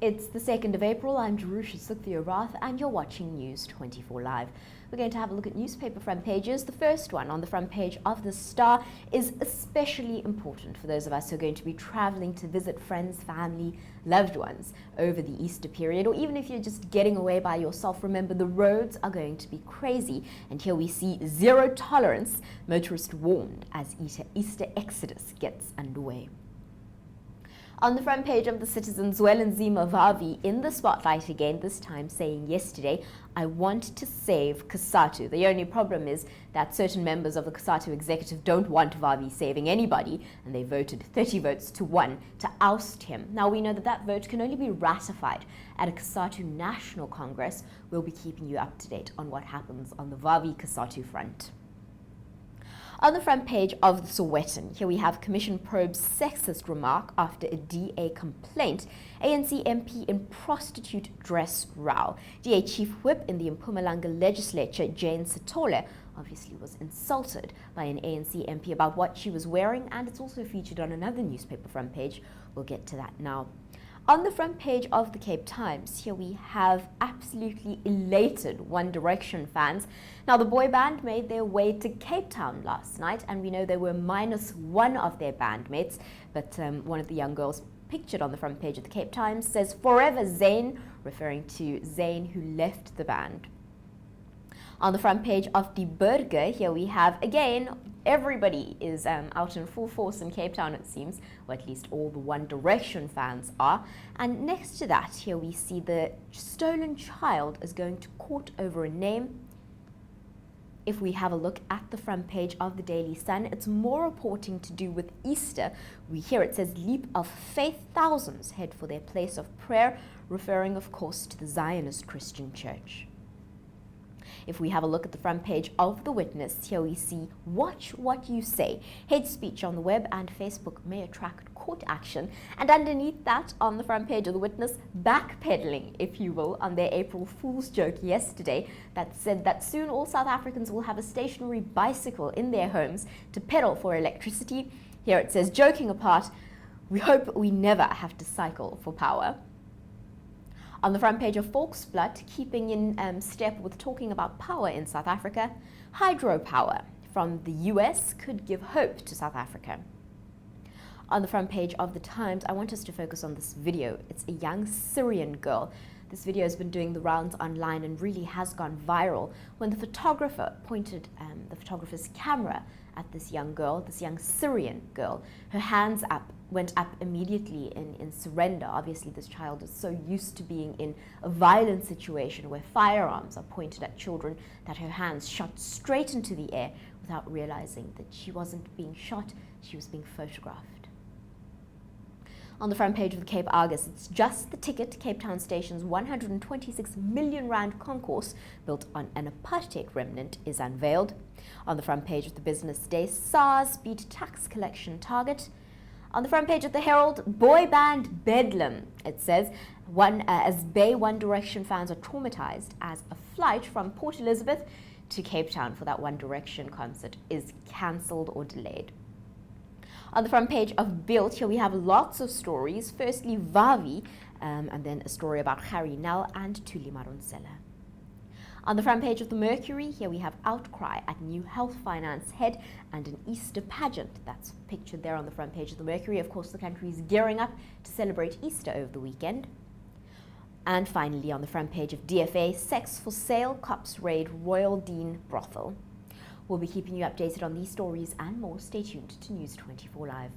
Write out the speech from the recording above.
It's the 2nd of April. I'm Jerusha Sukhthiarath and you're watching News 24 Live. We're going to have a look at newspaper front pages. The first one on the front page of The Star is especially important for those of us who are going to be traveling to visit friends, family, loved ones over the Easter period, or even if you're just getting away by yourself. Remember, the roads are going to be crazy, and here we see zero tolerance, motorists warned as Easter exodus gets underway. On the front page of The Citizen, Zwelinzima Vavi in the spotlight again, this time saying yesterday, "I want to save COSATU." The only problem is that certain members of the COSATU executive don't want Vavi saving anybody, and they voted 30 votes to 1 to oust him. Now, we know that that vote can only be ratified at a COSATU National Congress. We'll be keeping you up to date on what happens on the Vavi COSATU front. On the front page of the Sowetan, here we have Commission probes sexist remark after a DA complaint. ANC MP in prostitute dress row. DA Chief Whip in the Mpumalanga legislature, Jane Sithole, obviously was insulted by an ANC MP about what she was wearing, and it's also featured on another newspaper front page. We'll get to that now. On the front page of the Cape Times, here we have absolutely elated One Direction fans. Now, the boy band made their way to Cape Town last night, and we know they were minus one of their bandmates, but one of the young girls pictured on the front page of the Cape Times says, "Forever Zayn," referring to Zayn, who left the band. On the front page of Die Burger, here we have, again, everybody is out in full force in Cape Town, it seems, or at least all the One Direction fans are. And next to that, here we see the stolen child is going to court over a name. If we have a look at the front page of the Daily Sun, it's more reporting to do with Easter. We hear it says, "Leap of faith, thousands head for their place of prayer," referring, of course, to the Zionist Christian Church. If we have a look at the front page of The Witness, here we see, "Watch what you say. Hate speech on the web and Facebook may attract court action." And underneath that, on the front page of The Witness, backpedaling, if you will, on their April Fool's joke yesterday that said that soon all South Africans will have a stationary bicycle in their homes to pedal for electricity. Here it says, "Joking apart, we hope we never have to cycle for power." On the front page of Volksblad, keeping in step with talking about power in South Africa, hydropower from the US could give hope to South Africa. On the front page of the Times, I want us to focus on this video. It's a young Syrian girl. This video has been doing the rounds online and really has gone viral when the photographer pointed the photographer's camera at this young girl, this young Syrian girl. Her hands went up immediately in surrender. Obviously, this child is so used to being in a violent situation where firearms are pointed at children that her hands shot straight into the air without realizing that she wasn't being shot, she was being photographed. On the front page of the Cape Argus, it's just the ticket. Cape Town Station's 126 million rand concourse built on an apartheid remnant is unveiled. On the front page of the Business Day, SARS beat tax collection target. On the front page of the Herald, boy band bedlam. It says, as Bay One Direction fans are traumatized as a flight from Port Elizabeth to Cape Town for that One Direction concert is cancelled or delayed. On the front page of Bild, here we have lots of stories. Firstly, Vavi, and then a story about Harry Nell and Thuli Madonsela. On the front page of the Mercury, here we have outcry at new health finance head and an Easter pageant. That's pictured there on the front page of the Mercury. Of course, the country is gearing up to celebrate Easter over the weekend. And finally, on the front page of DFA, sex for sale, cops raid Royal Dean brothel. We'll be keeping you updated on these stories and more. Stay tuned to News 24 Live.